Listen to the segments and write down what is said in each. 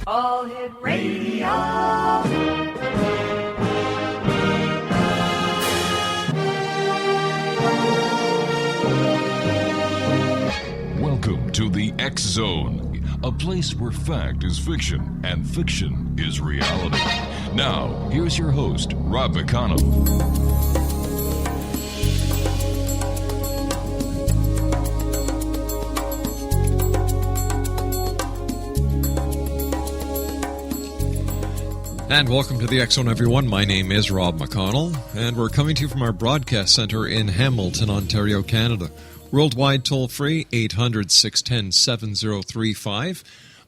All Hit Radio. Welcome to the X Zone, a place where fact is fiction and fiction is reality. Now, here's your host, Rob McConnell. And welcome to the X Zone, everyone. My name is Rob McConnell, and we're coming to you from our broadcast center in Hamilton, Ontario, Canada. Worldwide toll-free, 800-610-7035.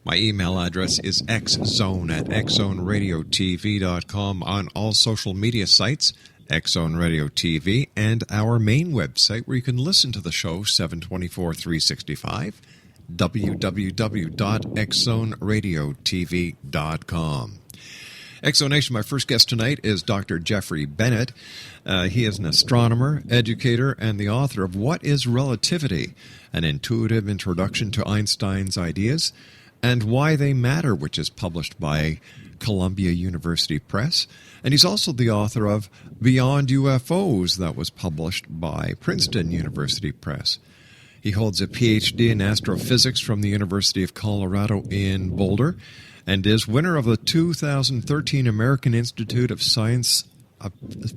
My email address is xzone@xzoneradiotv.com, on all social media sites, X Zone Radio TV, and our main website where you can listen to the show 724-365, www.xzoneradiotv.com. Exonation, my first guest tonight is Dr. Jeffrey Bennett. He is an astronomer, educator, and the author of What is Relativity? An Intuitive Introduction to Einstein's Ideas and Why They Matter, which is published by Columbia University Press. And he's also the author of Beyond UFOs, that was published by Princeton University Press. He holds a PhD in astrophysics from the University of Colorado in Boulder, and is winner of the 2013 American Institute of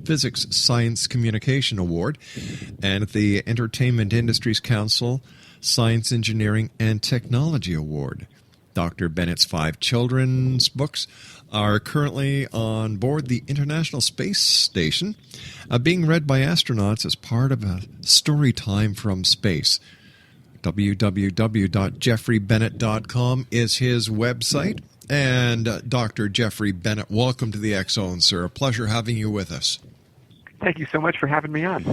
Physics Science Communication Award and the Entertainment Industries Council Science, Engineering, and Technology Award. Dr. Bennett's 5 children's books are currently on board the International Space Station, being read by astronauts as part of a story time from space. www.jeffreybennett.com is his website. And Dr. Jeffrey Bennett, welcome to the X Zone, sir. A pleasure having you with us. Thank you so much for having me on.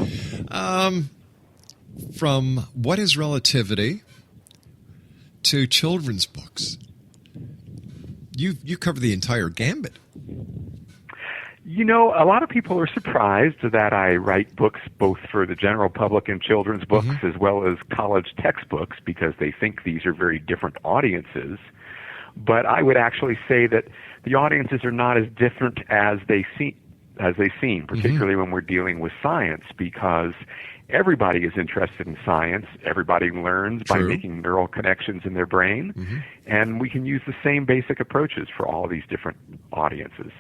From What is Relativity to children's books, you cover the entire gambit. You know, a lot of people are surprised that I write books both for the general public and children's books, as well as college textbooks, because they think these are very different audiences. But I would actually say that the audiences are not as different as they seem, particularly when we're dealing with science, because everybody is interested in science. Everybody learns by making neural connections in their brain, and we can use the same basic approaches for all of these different audiences.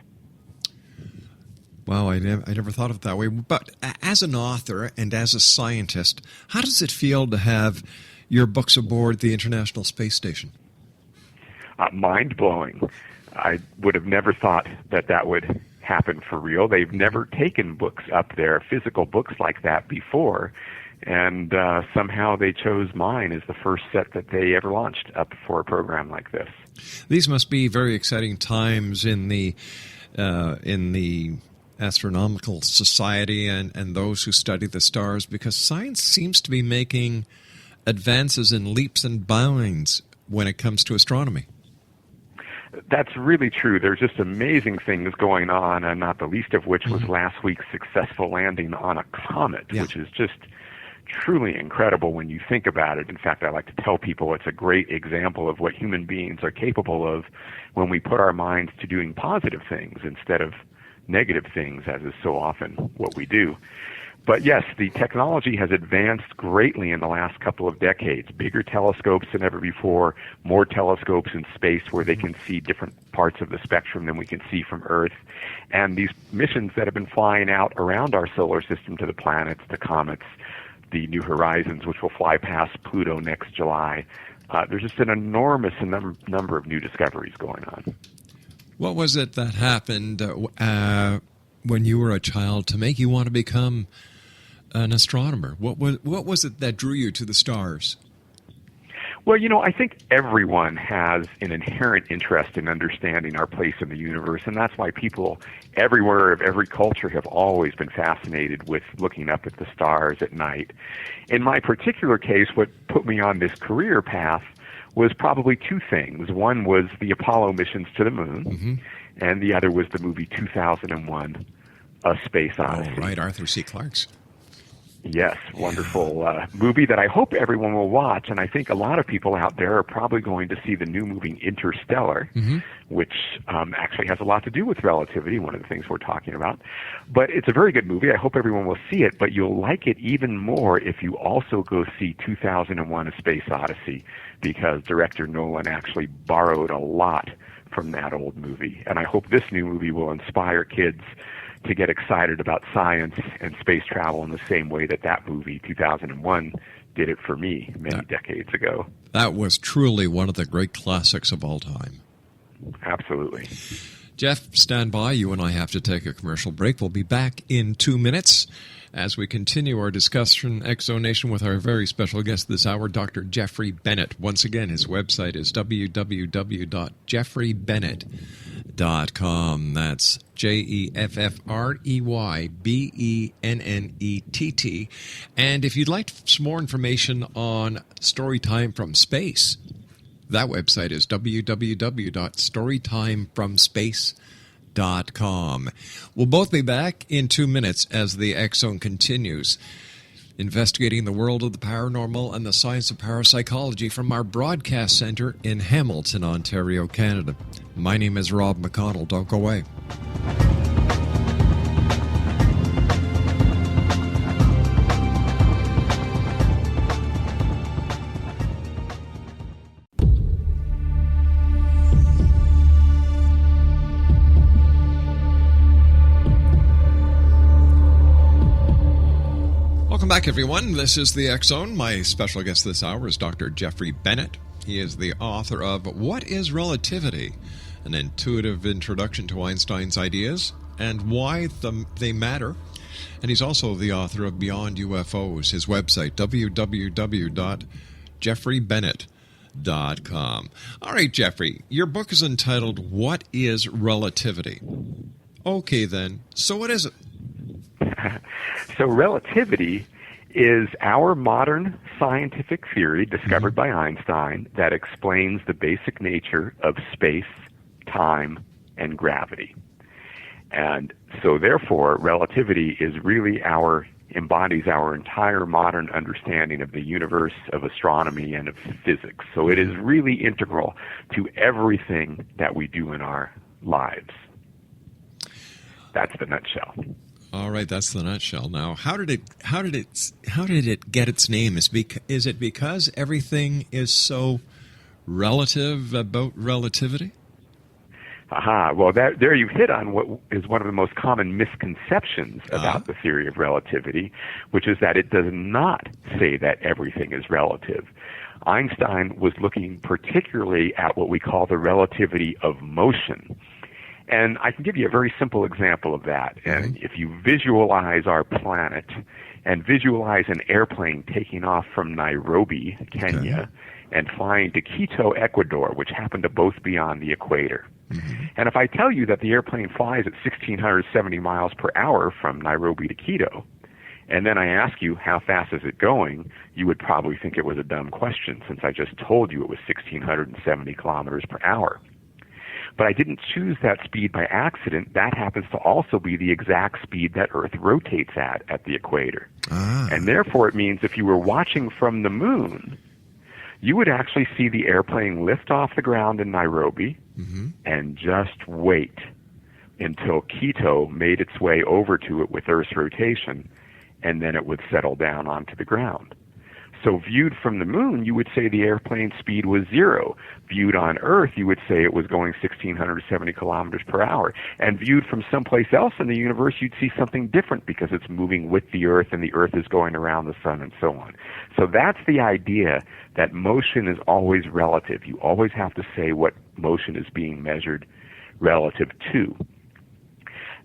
Wow, I never thought of it that way. But as an author and as a scientist, how does it feel to have your books aboard the International Space Station? Mind-blowing. I would have never thought that would happen for real. They've never taken books up there, physical books like that before, and somehow they chose mine as the first set that they ever launched up for a program like this. These must be very exciting times in the Astronomical Society and those who study the stars, because science seems to be making advances in leaps and bounds when it comes to astronomy. That's really true. There's just amazing things going on, and not the least of which was last week's successful landing on a comet, which is just truly incredible when you think about it. In fact, I like to tell people it's a great example of what human beings are capable of when we put our minds to doing positive things instead of negative things, as is so often what we do. But yes, the technology has advanced greatly in the last couple of decades. Bigger telescopes than ever before, more telescopes in space where they can see different parts of the spectrum than we can see from Earth. And these missions that have been flying out around our solar system to the planets, the comets, the New Horizons, which will fly past Pluto next July, there's just an enormous number of new discoveries going on. What was it that happened when you were a child to make you want to become an astronomer? What was it that drew you to the stars? Well, you know, I think everyone has an inherent interest in understanding our place in the universe, and that's why people everywhere of every culture have always been fascinated with looking up at the stars at night. In my particular case, what put me on this career path was probably two things. One was the Apollo missions to the moon, and the other was the movie 2001, A Space Odyssey. Oh, right, Arthur C. Clarke's. Yes, wonderful movie that I hope everyone will watch, and I think a lot of people out there are probably going to see the new movie Interstellar, which actually has a lot to do with relativity, one of the things we're talking about. But it's a very good movie. I hope everyone will see it, but you'll like it even more if you also go see 2001: A Space Odyssey, because director Nolan actually borrowed a lot from that old movie. And I hope this new movie will inspire kids to get excited about science and space travel in the same way that that movie, 2001, did it for me many decades ago. That was truly one of the great classics of all time. Absolutely. Jeff, stand by. You and I have to take a commercial break. We'll be back in 2 minutes as we continue our discussion, Exonation, with our very special guest this hour, Dr. Jeffrey Bennett. Once again, his website is www.jeffreybennett.com. That's JEFFREYBENNETT. And if you'd like some more information on Storytime from Space, that website is www.storytimefromspace.com. We'll both be back in 2 minutes as the X Zone continues, investigating the world of the paranormal and the science of parapsychology from our broadcast center in Hamilton, Ontario, Canada. My name is Rob McConnell. Don't go away. Welcome back, everyone. This is the X Zone. My special guest this hour is Dr. Jeffrey Bennett. He is the author of What is Relativity? An intuitive introduction to Einstein's ideas and why they matter. And he's also the author of Beyond UFOs, his website, www.jeffreybennett.com. All right, Jeffrey, your book is entitled What is Relativity? Okay, then. So what is it? So relativity is our modern scientific theory discovered by Einstein that explains the basic nature of space, time, and gravity. And so therefore, relativity is really embodies our entire modern understanding of the universe, of astronomy, and of physics. So it is really integral to everything that we do in our lives. That's the nutshell. All right, that's the nutshell. Now, how did it get its name? Is it because everything is so relative about relativity? Well, there you hit on what is one of the most common misconceptions about the theory of relativity, which is that it does not say that everything is relative. Einstein was looking particularly at what we call the relativity of motion. And I can give you a very simple example of that. And if you visualize our planet and visualize an airplane taking off from Nairobi, Kenya, and flying to Quito, Ecuador, which happen to both be on the equator. And if I tell you that the airplane flies at 1,670 miles per hour from Nairobi to Quito, and then I ask you how fast is it going, you would probably think it was a dumb question since I just told you it was 1,670 kilometers per hour. But I didn't choose that speed by accident. That happens to also be the exact speed that Earth rotates at the equator. And therefore it means if you were watching from the moon, you would actually see the airplane lift off the ground in Nairobi and just wait until Quito made its way over to it with Earth's rotation, and then it would settle down onto the ground. So viewed from the moon, you would say the airplane speed was 0. Viewed on Earth, you would say it was going 1,670 kilometers per hour. And viewed from someplace else in the universe, you'd see something different because it's moving with the Earth and the Earth is going around the sun and so on. So that's the idea that motion is always relative. You always have to say what motion is being measured relative to.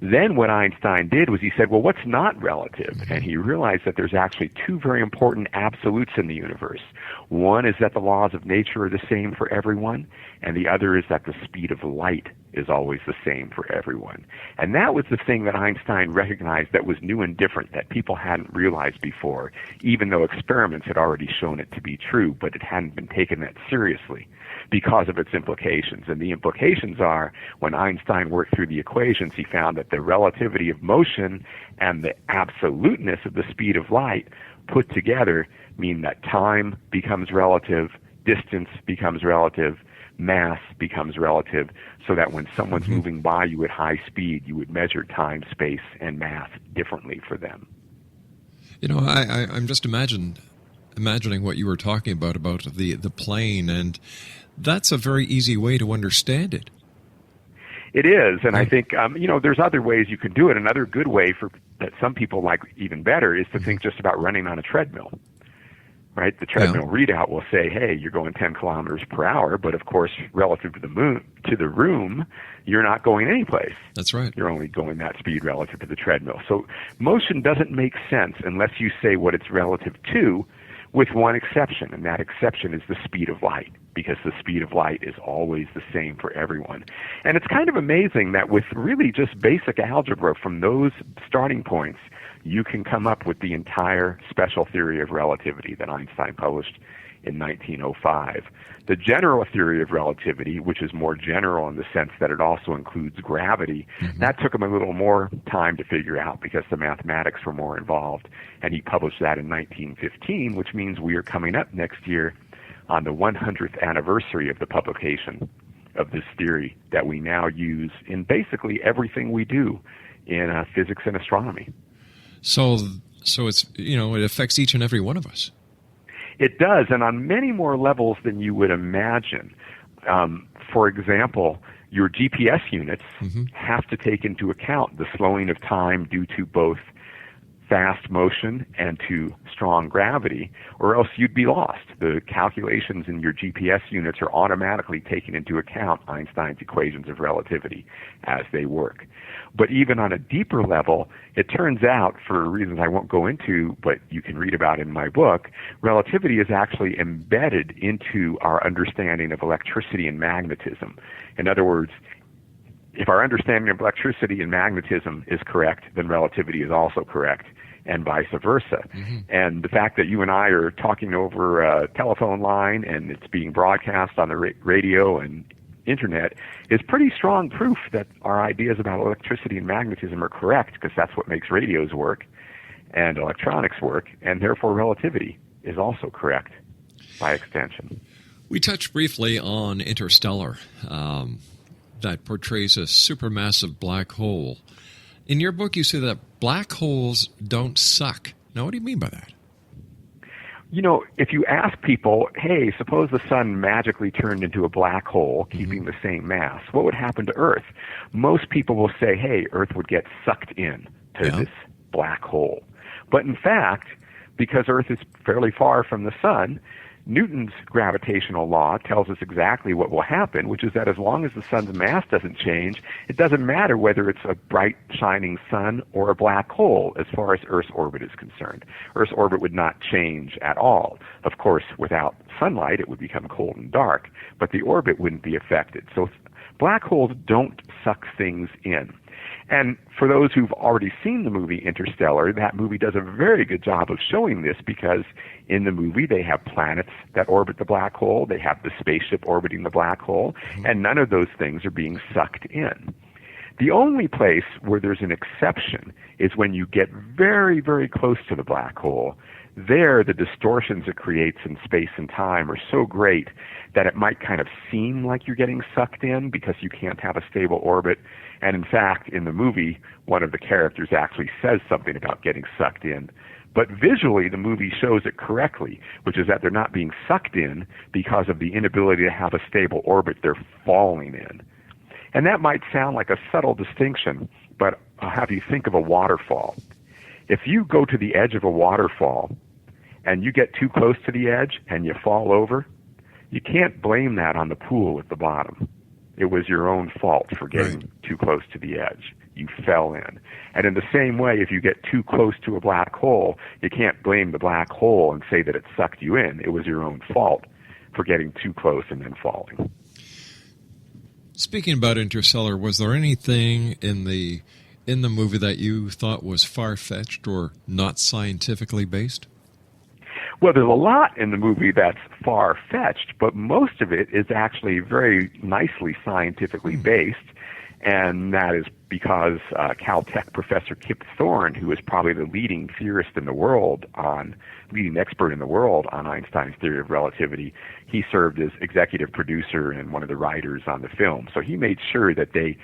Then what Einstein did was he said, well, what's not relative? And he realized that there's actually two very important absolutes in the universe. One is that the laws of nature are the same for everyone, and the other is that the speed of light is always the same for everyone. And that was the thing that Einstein recognized that was new and different, that people hadn't realized before, even though experiments had already shown it to be true, but it hadn't been taken that seriously because of its implications. And the implications are, when Einstein worked through the equations, he found that the relativity of motion and the absoluteness of the speed of light put together mean that time becomes relative, distance becomes relative, mass becomes relative, so that when someone's moving by you at high speed, you would measure time, space, and mass differently for them. You know, I'm just imagining what you were talking about the plane, and that's a very easy way to understand it. It is, and I think, there's other ways you can do it. Another good way that some people like even better is to think just about running on a treadmill. Right? The treadmill readout will say, hey, you're going 10 kilometers per hour, but of course, relative to the room, you're not going anyplace. That's right. You're only going that speed relative to the treadmill. So motion doesn't make sense unless you say what it's relative to, with one exception, and that exception is the speed of light, because the speed of light is always the same for everyone. And it's kind of amazing that with really just basic algebra from those starting points, you can come up with the entire special theory of relativity that Einstein published in 1905. The general theory of relativity, which is more general in the sense that it also includes gravity, that took him a little more time to figure out because the mathematics were more involved, and he published that in 1915, which means we are coming up next year on the 100th anniversary of the publication of this theory that we now use in basically everything we do in physics and astronomy. So it's, it affects each and every one of us. It does, and on many more levels than you would imagine. For example, your GPS units have to take into account the slowing of time due to both fast motion and to strong gravity, or else you'd be lost. The calculations in your GPS units are automatically taking into account Einstein's equations of relativity as they work. But even on a deeper level, it turns out, for reasons I won't go into, but you can read about in my book, relativity is actually embedded into our understanding of electricity and magnetism. In other words, if our understanding of electricity and magnetism is correct, then relativity is also correct, and vice versa. And the fact that you and I are talking over a telephone line and it's being broadcast on the radio and internet is pretty strong proof that our ideas about electricity and magnetism are correct, because that's what makes radios work and electronics work, and therefore relativity is also correct by extension. We touched briefly on Interstellar, that portrays a supermassive black hole. In your book, you say that black holes don't suck. Now, what do you mean by that? If you ask people, hey, suppose the sun magically turned into a black hole, keeping the same mass, what would happen to Earth? Most people will say, hey, Earth would get sucked in to this black hole. But in fact, because Earth is fairly far from the sun, Newton's gravitational law tells us exactly what will happen, which is that as long as the sun's mass doesn't change, it doesn't matter whether it's a bright, shining sun or a black hole as far as Earth's orbit is concerned. Earth's orbit would not change at all. Of course, without sunlight, it would become cold and dark, but the orbit wouldn't be affected. So black holes don't suck things in. And for those who've already seen the movie Interstellar, that movie does a very good job of showing this, because in the movie they have planets that orbit the black hole, they have the spaceship orbiting the black hole, and none of those things are being sucked in. The only place where there's an exception is when you get very, very close to the black hole. There, the distortions it creates in space and time are so great that it might kind of seem like you're getting sucked in because you can't have a stable orbit. And in fact, in the movie, one of the characters actually says something about getting sucked in. But visually, the movie shows it correctly, which is that they're not being sucked in because of the inability to have a stable orbit. They're falling in. And that might sound like a subtle distinction, but I'll have you think of a waterfall. If you go to the edge of a waterfall and you get too close to the edge and you fall over, you can't blame that on the pool at the bottom. It was your own fault for getting too close to the edge. You fell in. And in the same way, if you get too close to a black hole, you can't blame the black hole and say that it sucked you in. It was your own fault for getting too close and then falling. Speaking about Interstellar, was there anything in the movie that you thought was far-fetched or not scientifically based? Well, there's a lot in the movie that's far-fetched, but most of it is actually very nicely scientifically based, and that is because Caltech professor Kip Thorne, who is probably the leading expert in the world on Einstein's theory of relativity, he served as executive producer and one of the writers on the film. So he made sure that they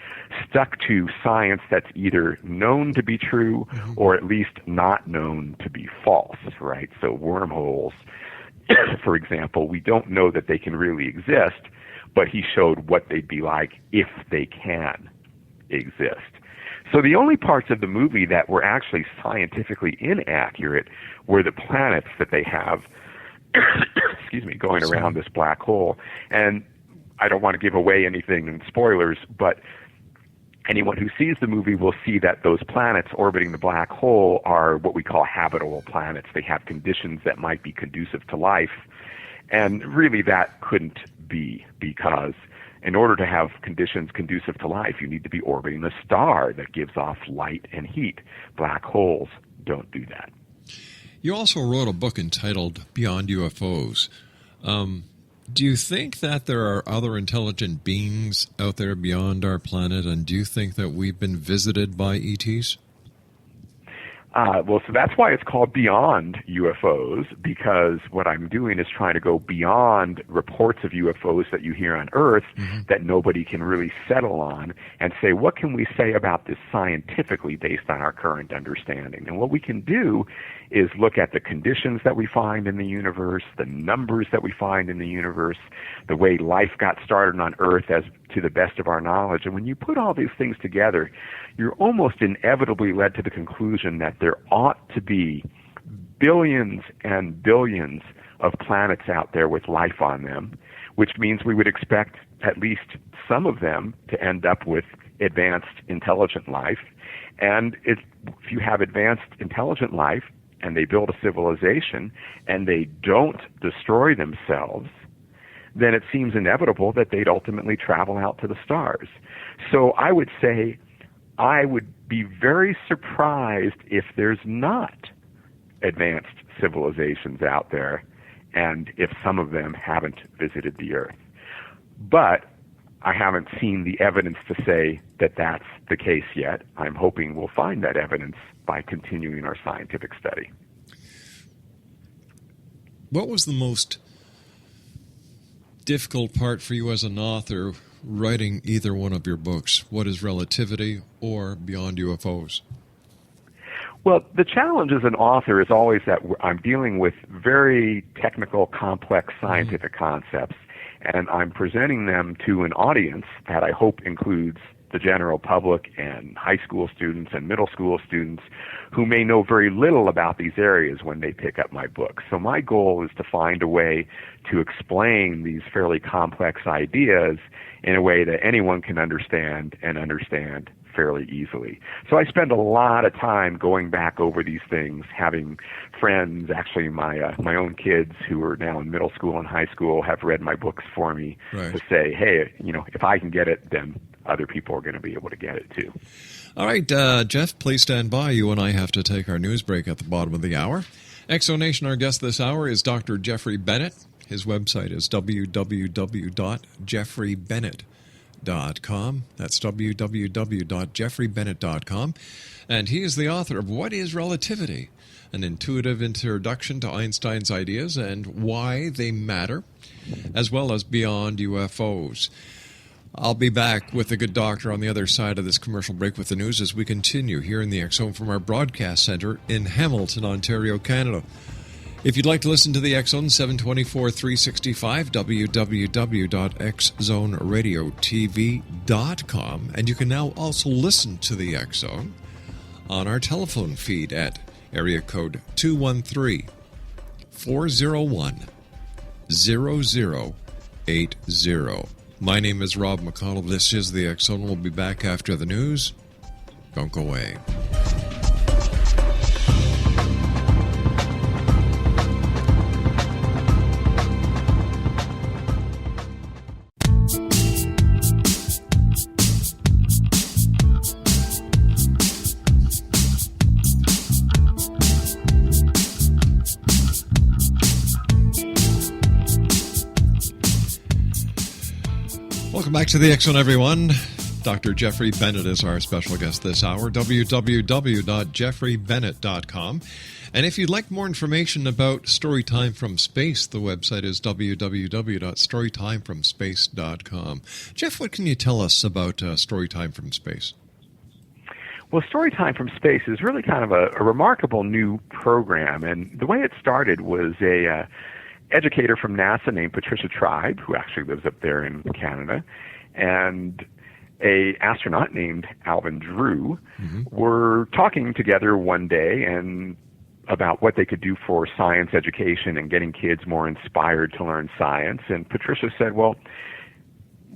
stuck to science that's either known to be true or at least not known to be false, right? So wormholes, for example, we don't know that they can really exist, but he showed what they'd be like if they can exist. So the only parts of the movie that were actually scientifically inaccurate were the planets that they have going around this black hole. And I don't want to give away anything in spoilers, but anyone who sees the movie will see that those planets orbiting the black hole are what we call habitable planets. They have conditions that might be conducive to life. And really that couldn't be, because in order to have conditions conducive to life, you need to be orbiting a star that gives off light and heat. Black holes don't do that. You also wrote a book entitled Beyond UFOs. Do you think that there are other intelligent beings out there beyond our planet, and do you think that we've been visited by ETs? Well, so that's why it's called Beyond UFOs, because what I'm doing is trying to go beyond reports of UFOs that you hear on Earth that nobody can really settle on, and say, what can we say about this scientifically based on our current understanding? And what we can do is look at the conditions that we find in the universe, the numbers that we find in the universe, the way life got started on Earth as to the best of our knowledge. And when you put all these things together, you're almost inevitably led to the conclusion that there ought to be billions and billions of planets out there with life on them, which means we would expect at least some of them to end up with advanced intelligent life. And if you have advanced intelligent life and they build a civilization and they don't destroy themselves, then it seems inevitable that they'd ultimately travel out to the stars. So I would say I would be very surprised if there's not advanced civilizations out there, and if some of them haven't visited the Earth. But I haven't seen the evidence to say that that's the case yet. I'm hoping we'll find that evidence by continuing our scientific study. What was the most difficult part for you as an author writing either one of your books? What is Relativity or Beyond UFOs? Well, the challenge as an author is always that I'm dealing with very technical, complex scientific concepts, and I'm presenting them to an audience that I hope includes the general public and high school students and middle school students who may know very little about these areas when they pick up my book. So my goal is to find a way to explain these fairly complex ideas in a way that anyone can understand and understand fairly easily. So I spend a lot of time going back over these things, having friends, actually my own kids who are now in middle school and high school have read my books for me to say, hey, if I can get it, then other people are going to be able to get it too. All right, Jeff, please stand by. You and I have to take our news break at the bottom of the hour. Exonation, our guest this hour is Dr. Jeffrey Bennett. His website is www.jeffreybennett.com. That's www.jeffreybennett.com. And he is the author of What is Relativity? An intuitive introduction to Einstein's ideas and why they matter, as well as Beyond UFOs. I'll be back with the good doctor on the other side of this commercial break with the news as we continue here in the X-Zone from our broadcast center in Hamilton, Ontario, Canada. If you'd like to listen to the X-Zone 724-365, www.xzoneradiotv.com. And you can now also listen to the X-Zone on our telephone feed at area code 213-401-0080. My name is Rob McConnell. This is the X-Zone. We'll be back after the news. Don't go away. Welcome back to the X Zone, everyone. Dr. Jeffrey Bennett is our special guest this hour, www.jeffreybennett.com. And if you'd like more information about Storytime from Space, the website is www.storytimefromspace.com. Jeff, what can you tell us about Storytime from Space? Well, Storytime from Space is really kind of a remarkable new program. And the way it started was a educator from NASA named Patricia Tribe, who actually lives up there in Canada, and a astronaut named Alvin Drew were talking together one day and about what they could do for science education and getting kids more inspired to learn science. And Patricia said, well,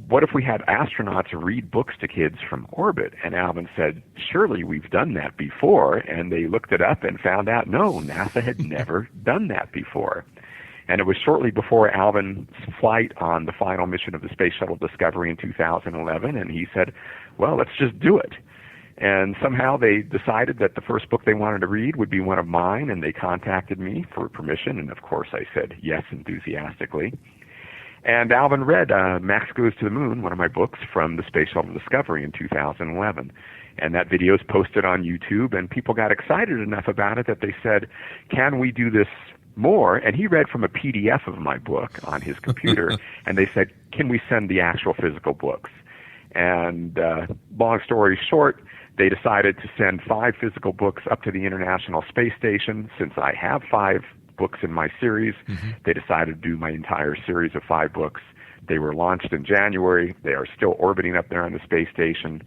what if we had astronauts read books to kids from orbit? And Alvin said, surely we've done that before. And they looked it up and found out, no, NASA had never done that before. And it was shortly before Alvin's flight on the final mission of the Space Shuttle Discovery in 2011, and he said, well, let's just do it. And somehow they decided that the first book they wanted to read would be one of mine, and they contacted me for permission, and of course I said yes enthusiastically. And Alvin read Max Goes to the Moon, one of my books, from the Space Shuttle Discovery in 2011. And that video is posted on YouTube, and people got excited enough about it that they said, can we do this more? And he read from a PDF of my book on his computer, and they said, can we send the actual physical books? And long story short, they decided to send 5 physical books up to the International Space Station. Since I have 5 books in my series, they decided to do my entire series of 5 books. They were launched in January. They are still orbiting up there on the space station.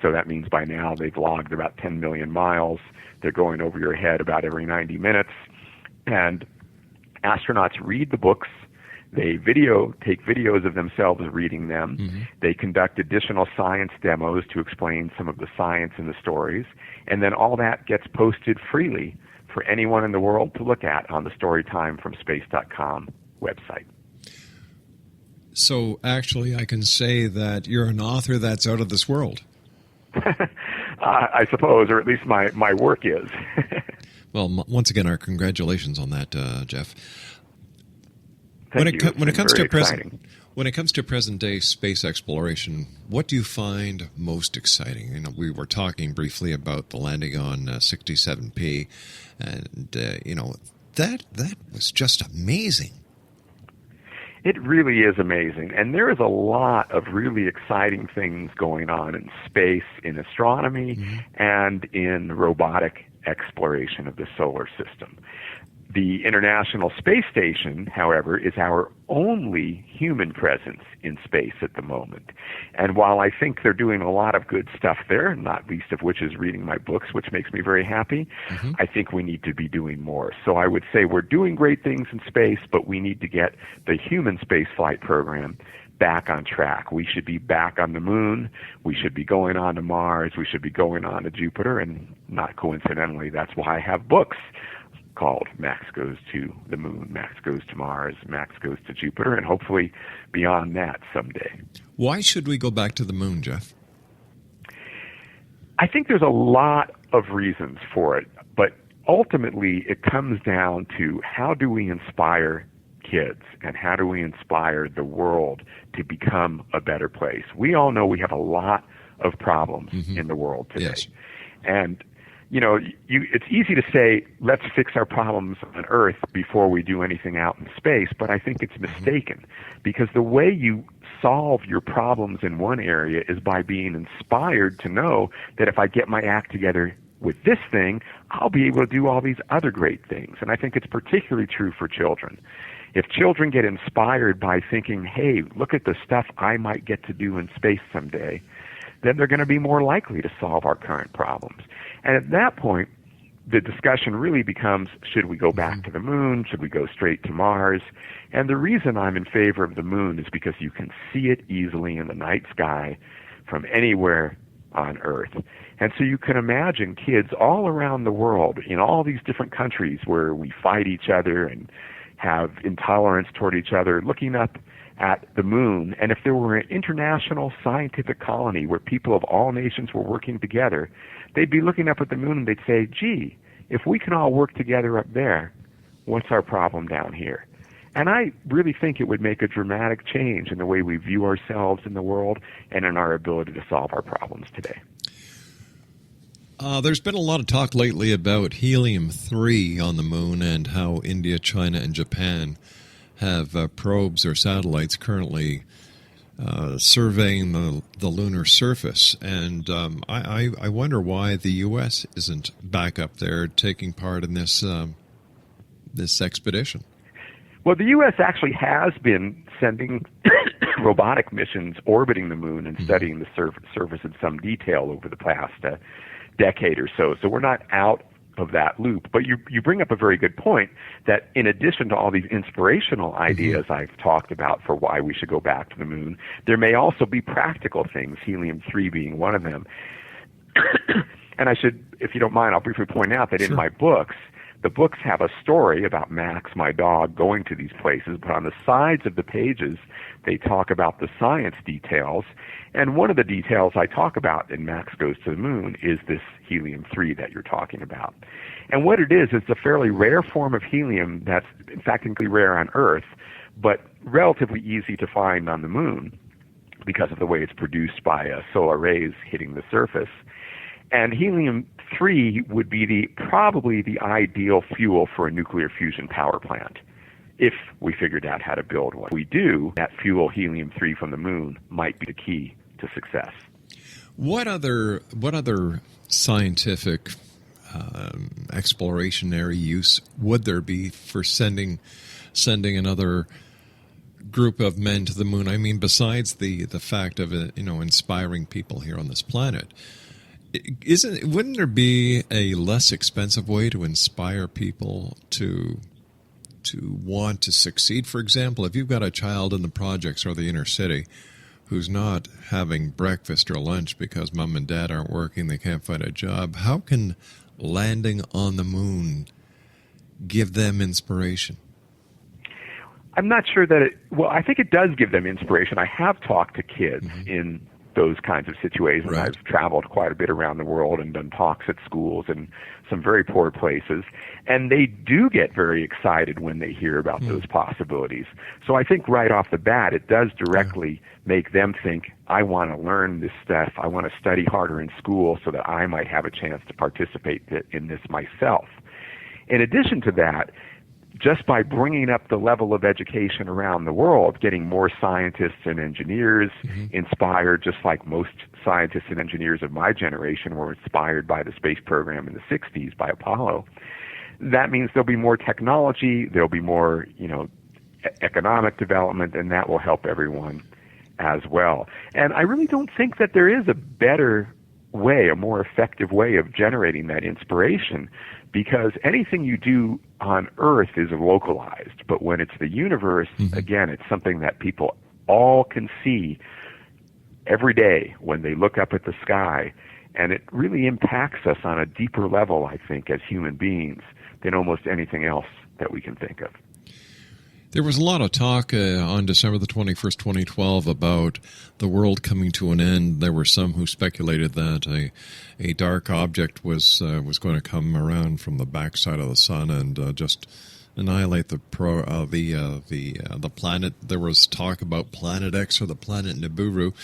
So that means by now they've logged about 10 million miles. They're going over your head about every 90 minutes. And astronauts read the books. They take videos of themselves reading them. They conduct additional science demos to explain some of the science in the stories. And then all that gets posted freely for anyone in the world to look at on the StorytimeFromSpace.com website. So actually I can say that you're an author that's out of this world. I suppose, or at least my work is. Well, once again, our congratulations on that, Jeff. When it comes to present day space exploration, what do you find most exciting? You know, we were talking briefly about the landing on 67P, and that was just amazing. It really is amazing, and there is a lot of really exciting things going on in space, in astronomy, and in robotic exploration of the solar system. The International Space Station, however, is our only human presence in space at the moment. And while I think they're doing a lot of good stuff there, not least of which is reading my books, which makes me very happy, I think we need to be doing more. So I would say we're doing great things in space, but we need to get the human spaceflight program back on track. We should be back on the moon. We should be going on to Mars. We should be going on to Jupiter. And not coincidentally, that's why I have books called Max Goes to the Moon, Max Goes to Mars, Max Goes to Jupiter, and hopefully beyond that someday. Why should we go back to the moon, Jeff? I think there's a lot of reasons for it, but ultimately it comes down to how do we inspire kids and how do we inspire the world to become a better place? We all know we have a lot of problems in the world today. Yes. And it's easy to say, let's fix our problems on Earth before we do anything out in space, but I think it's mistaken because the way you solve your problems in one area is by being inspired to know that if I get my act together with this thing, I'll be able to do all these other great things. And I think it's particularly true for children. If children get inspired by thinking, hey, look at the stuff I might get to do in space someday, then they're going to be more likely to solve our current problems. And at that point, the discussion really becomes, should we go back to the moon? Should we go straight to Mars? And the reason I'm in favor of the moon is because you can see it easily in the night sky from anywhere on Earth. And so you can imagine kids all around the world, in all these different countries where we fight each other and have intolerance toward each other, looking up at the moon. And if there were an international scientific colony where people of all nations were working together, they'd be looking up at the moon and they'd say, gee, if we can all work together up there, what's our problem down here? And I really think it would make a dramatic change in the way we view ourselves in the world and in our ability to solve our problems today. There's been a lot of talk lately about helium-3 on the moon and how India, China, and Japan have probes or satellites currently surveying the lunar surface. And I wonder why the U.S. isn't back up there taking part in this expedition. Well, the U.S. actually has been sending robotic missions orbiting the moon and studying the surface in some detail over the past decade or so. So we're not out of that loop. But you bring up a very good point that in addition to all these inspirational ideas I've talked about for why we should go back to the moon, there may also be practical things, helium-3 being one of them. And I should, if you don't mind, I'll briefly point out that in my books, the books have a story about Max, my dog, going to these places, but on the sides of the pages, they talk about the science details. And one of the details I talk about in Max Goes to the Moon is this helium-3 that you're talking about. And what it is, it's a fairly rare form of helium that's, in fact, incredibly rare on Earth, but relatively easy to find on the moon because of the way it's produced by solar rays hitting the surface. And helium-3 would be probably the ideal fuel for a nuclear fusion power plant if we figured out how to build one. If we do, that fuel, helium-3 from the moon, might be the key to success. What other scientific explorationary use would there be for sending another group of men to the moon? I mean, besides the fact of inspiring people here on this planet, wouldn't there be a less expensive way to inspire people to want to succeed? For example, if you've got a child in the projects or the inner city who's not having breakfast or lunch because mom and dad aren't working, they can't find a job, how can landing on the moon give them inspiration? I'm not sure that I think it does give them inspiration. I have talked to kids in those kinds of situations. Right. I've traveled quite a bit around the world and done talks at schools in some very poor places, and they do get very excited when they hear about those possibilities. So I think right off the bat, it does directly make them think, I want to learn this stuff. I want to study harder in school so that I might have a chance to participate in this myself. In addition to that, just by bringing up the level of education around the world, getting more scientists and engineers inspired, just like most scientists and engineers of my generation were inspired by the space program in the 60s by Apollo, that means there'll be more technology, there'll be more, economic development, and that will help everyone as well. And I really don't think that there is a better way, a more effective way of generating that inspiration, because anything you do on Earth is localized, but when it's the universe, again, it's something that people all can see every day when they look up at the sky, and it really impacts us on a deeper level, I think, as human beings than almost anything else that we can think of. There was a lot of talk on December the 21st, 2012, about the world coming to an end. There were some who speculated that a dark object was going to come around from the backside of the sun and just annihilate the planet. There was talk about Planet X or the planet Nibiru.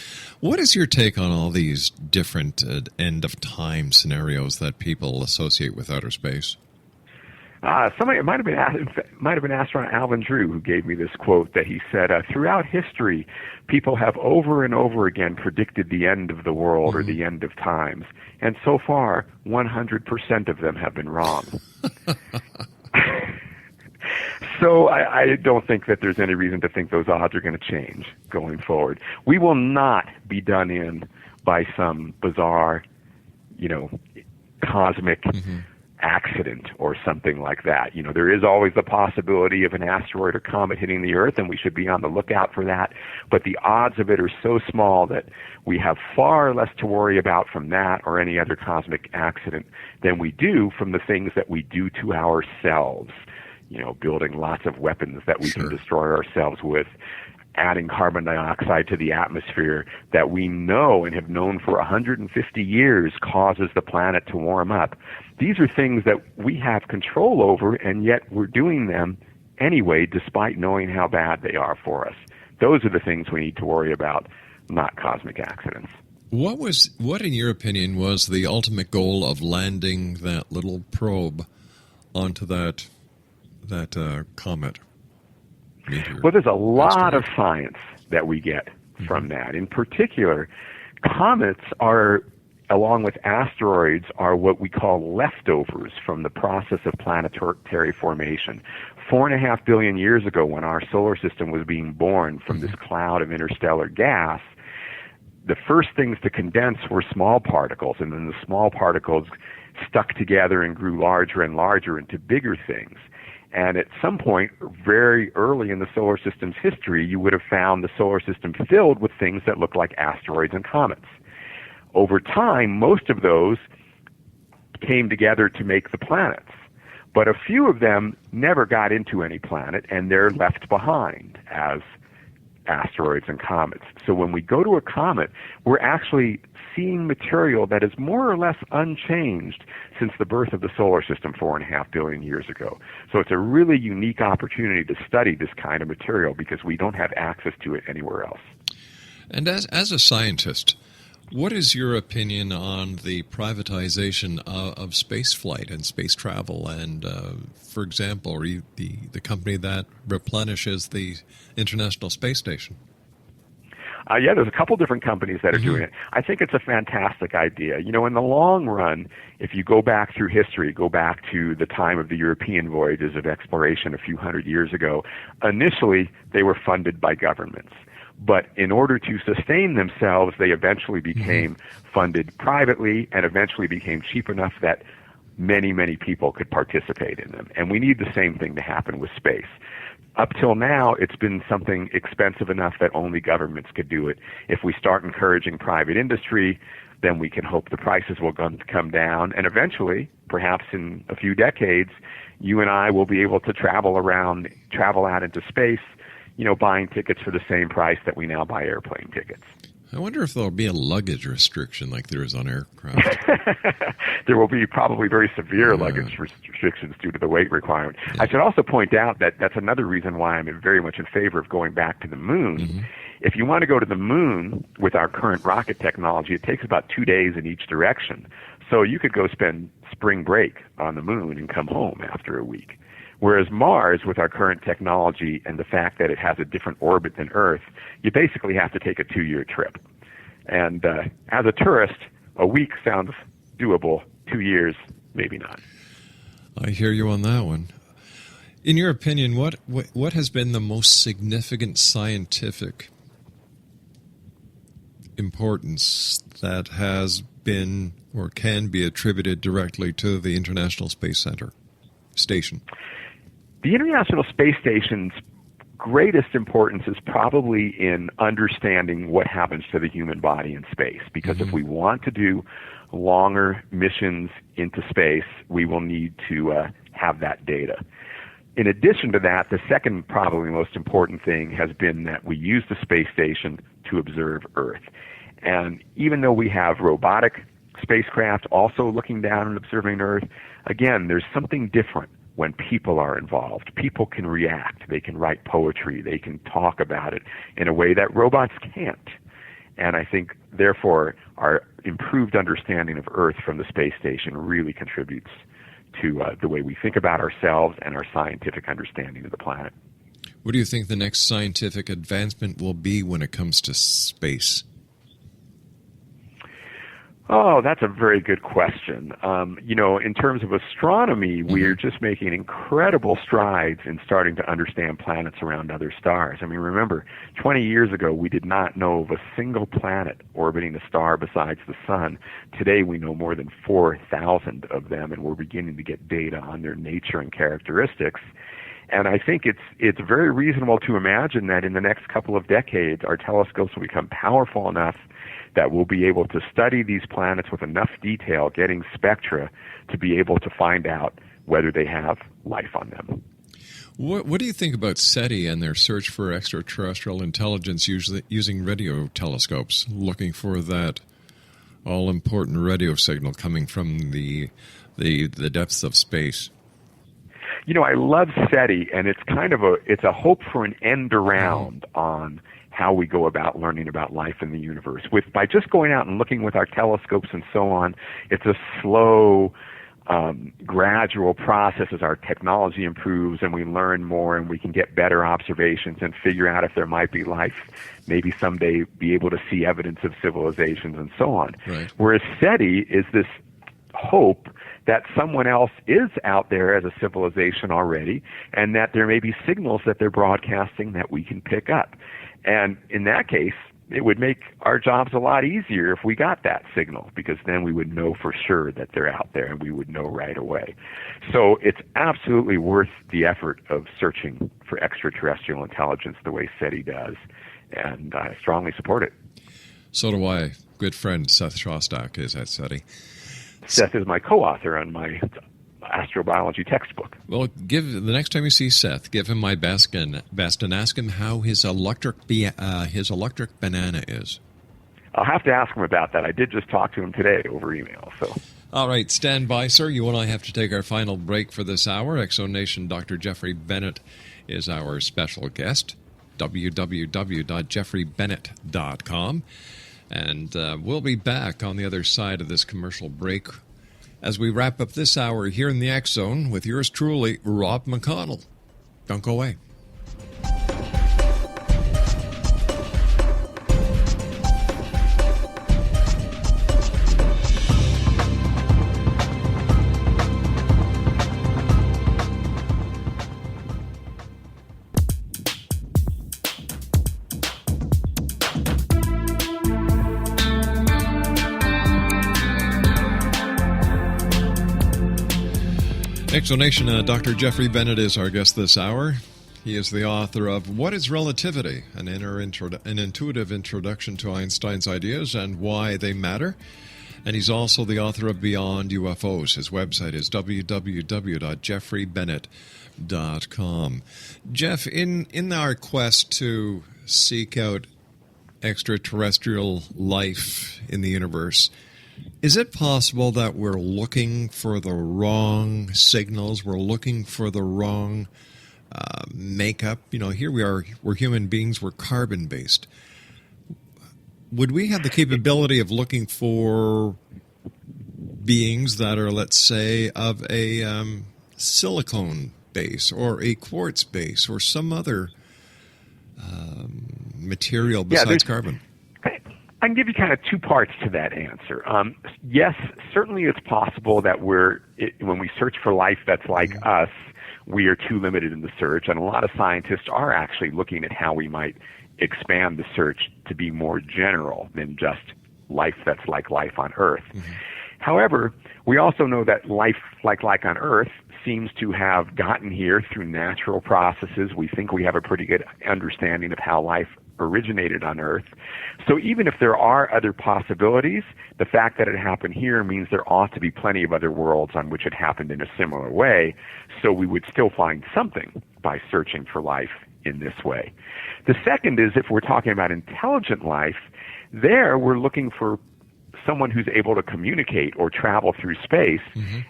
What is your take on all these different end of time scenarios that people associate with outer space? Somebody, it might have been astronaut Alvin Drew who gave me this quote that he said, throughout history, people have over and over again predicted the end of the world or the end of times. And so far, 100% of them have been wrong. So I don't think that there's any reason to think those odds are going to change going forward. We will not be done in by some bizarre, cosmic accident or something like that. There is always the possibility of an asteroid or comet hitting the Earth, and we should be on the lookout for that. But the odds of it are so small that we have far less to worry about from that or any other cosmic accident than we do from the things that we do to ourselves. Building lots of weapons that we can destroy ourselves with, adding carbon dioxide to the atmosphere that we know and have known for 150 years causes the planet to warm up. These are things that we have control over, and yet we're doing them anyway, despite knowing how bad they are for us. Those are the things we need to worry about, not cosmic accidents. What, in your opinion, was the ultimate goal of landing that little probe onto that comet meteor? Well, there's a lot of science that we get from that. In particular, comets are, along with asteroids, are what we call leftovers from the process of planetary formation. 4.5 billion years ago, when our solar system was being born from this cloud of interstellar gas, the first things to condense were small particles, and then the small particles stuck together and grew larger and larger into bigger things. And at some point, very early in the solar system's history, you would have found the solar system filled with things that look like asteroids and comets. Over time, most of those came together to make the planets. But a few of them never got into any planet, and they're left behind as asteroids and comets. So when we go to a comet, we're actually seeing material that is more or less unchanged since the birth of the solar system 4.5 billion years ago. So it's a really unique opportunity to study this kind of material because we don't have access to it anywhere else. And as a scientist, what is your opinion on the privatization of space flight and space travel? And, for example, the company that replenishes the International Space Station? Yeah, there's a couple different companies that are doing it. I think it's a fantastic idea. You know, in the long run, if you go back through history, go back to the time of the European voyages of exploration a few hundred years ago, initially they were funded by governments. But in order to sustain themselves, they eventually became funded privately and eventually became cheap enough that many, many people could participate in them. And we need the same thing to happen with space. Up till now, it's been something expensive enough that only governments could do it. If we start encouraging private industry, then we can hope the prices will come down. And eventually, perhaps in a few decades, you and I will be able to travel out into space, you know, buying tickets for the same price that we now buy airplane tickets. I wonder if there'll be a luggage restriction like there is on aircraft. There will be probably very severe luggage restrictions due to the weight requirement. Yeah. I should also point out that that's another reason why I'm very much in favor of going back to the moon. If you want to go to the moon with our current rocket technology, it takes about 2 days in each direction. So you could go spend spring break on the moon and come home after a week. Whereas Mars, with our current technology and the fact that it has a different orbit than Earth, you basically have to take a 2-year trip. And as a tourist, a week sounds doable. 2 years, maybe not. I hear you on that one. In your opinion, what has been the most significant scientific importance that has been or can be attributed directly to the International Space Station? The International Space Station's greatest importance is probably in understanding what happens to the human body in space. Because if we want to do longer missions into space, we will need to have that data. In addition to that, the second probably most important thing has been that we use the space station to observe Earth. And even though we have robotic spacecraft also looking down and observing Earth, again, there's something different when people are involved. People can react. They can write poetry. They can talk about it in a way that robots can't. And I think, therefore, our improved understanding of Earth from the space station really contributes to the way we think about ourselves and our scientific understanding of the planet. What do you think the next scientific advancement will be when it comes to space? Oh, that's a very good question. You know, in terms of astronomy, we're just making incredible strides in starting to understand planets around other stars. I mean, remember, 20 years ago, we did not know of a single planet orbiting a star besides the sun. Today, we know more than 4,000 of them, and we're beginning to get data on their nature and characteristics. And I think it's very reasonable to imagine that in the next couple of decades, our telescopes will become powerful enough that we'll be able to study these planets with enough detail, getting spectra, to be able to find out whether they have life on them. What do you think about SETI and their search for extraterrestrial intelligence using radio telescopes, looking for that all-important radio signal coming from the depths of space? I love SETI, and it's it's a hope for an end around on how we go about learning about life in the universe. By just going out and looking with our telescopes and so on, it's a slow, gradual process as our technology improves and we learn more and we can get better observations and figure out if there might be life, maybe someday be able to see evidence of civilizations and so on. Right. Whereas SETI is this hope that someone else is out there as a civilization already and that there may be signals that they're broadcasting that we can pick up. And in that case, it would make our jobs a lot easier if we got that signal, because then we would know for sure that they're out there and we would know right away. So it's absolutely worth the effort of searching for extraterrestrial intelligence the way SETI does, and I strongly support it. So do I. Good friend Seth Shostak is at SETI. Seth is my co-author on my astrobiology textbook. Well, the next time you see Seth, give him my best and ask him how his electric banana is. I'll have to ask him about that. I did just talk to him today over email. So, all right, stand by, sir. You and I have to take our final break for this hour. Exonation Dr. Jeffrey Bennett is our special guest. www.jeffreybennett.com. And we'll be back on the other side of this commercial break as we wrap up this hour here in the X Zone with yours truly, Rob McConnell. Don't go away. Exonation, Dr. Jeffrey Bennett is our guest this hour. He is the author of What is Relativity? An intuitive introduction to Einstein's ideas and why they matter. And he's also the author of Beyond UFOs. His website is www.jeffreybennett.com. Jeff, in our quest to seek out extraterrestrial life in the universe, is it possible that we're looking for the wrong signals? We're looking for the wrong makeup? Here we are, we're human beings, we're carbon-based. Would we have the capability of looking for beings that are, let's say, of a silicone base or a quartz base or some other material besides carbon? I can give you kind of two parts to that answer. Yes, certainly it's possible that when we search for life that's like us, we are too limited in the search, and a lot of scientists are actually looking at how we might expand the search to be more general than just life that's like life on Earth. Mm-hmm. However, we also know that life like on Earth seems to have gotten here through natural processes. We think we have a pretty good understanding of how life originated on Earth. So even if there are other possibilities, the fact that it happened here means there ought to be plenty of other worlds on which it happened in a similar way, so we would still find something by searching for life in this way. The second is, if we're talking about intelligent life, there we're looking for someone who's able to communicate or travel through space,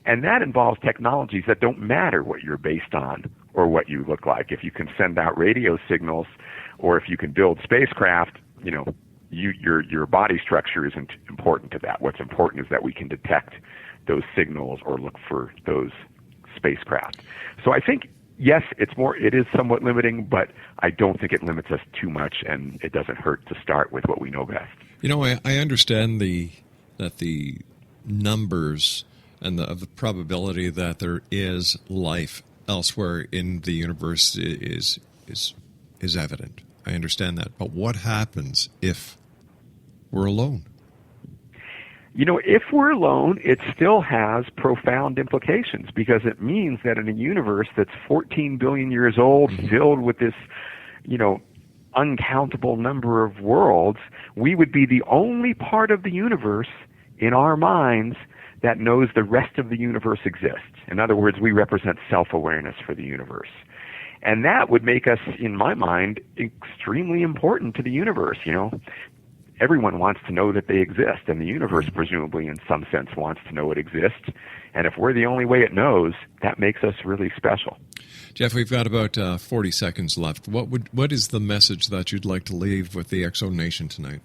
and that involves technologies that don't matter what you're based on or what you look like. If you can send out radio signals, or if you can build spacecraft, your body structure isn't important to that. What's important is that we can detect those signals or look for those spacecraft. So I think, yes, it is somewhat limiting, but I don't think it limits us too much, and it doesn't hurt to start with what we know best. I understand that the numbers and the probability that there is life elsewhere in the universe is evident. I understand that. But what happens if we're alone? If we're alone, it still has profound implications, because it means that in a universe that's 14 billion years old, filled with this, uncountable number of worlds, we would be the only part of the universe in our minds that knows the rest of the universe exists. In other words, we represent self-awareness for the universe. And that would make us, in my mind, extremely important to the universe. everyone wants to know that they exist, and the universe presumably in some sense wants to know it exists. And if we're the only way it knows, that makes us really special. Jeff, we've got about 40 seconds left. What is the message that you'd like to leave with the X Zone Nation tonight?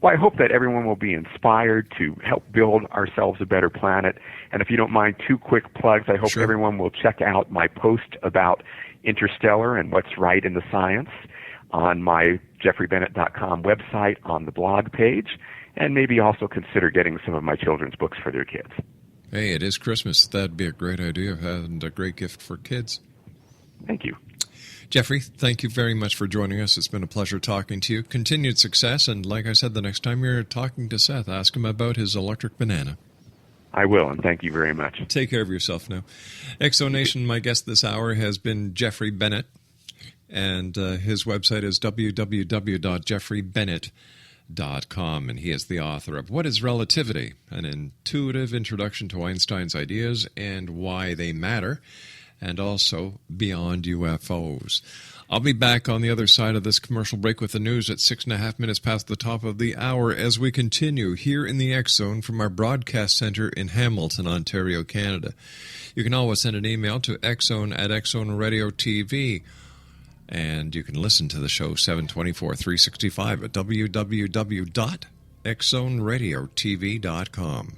Well, I hope that everyone will be inspired to help build ourselves a better planet. And if you don't mind, 2 quick plugs. I hope everyone will check out my post about interstellar and what's right in the science on my jeffreybennett.com website on the blog page, and maybe also consider getting some of my children's books for their kids. Hey, it is Christmas. That'd be a great idea and a great gift for kids. Thank you. Jeffrey, thank you very much for joining us. It's been a pleasure talking to you. Continued success, and like I said, the next time you're talking to Seth, ask him about his electric banana. I will, and thank you very much. Take care of yourself now. X Zone Nation, my guest this hour has been Jeffrey Bennett, and his website is www.jeffreybennett.com, and he is the author of What is Relativity? An Intuitive Introduction to Einstein's Ideas and Why They Matter, and also Beyond UFOs. I'll be back on the other side of this commercial break with the news at 6.5 minutes past the top of the hour as we continue here in the X Zone from our broadcast center in Hamilton, Ontario, Canada. You can always send an email to xzone@xzoneradio.tv, and you can listen to the show 7/24/365 at www.xzoneradiotv.com.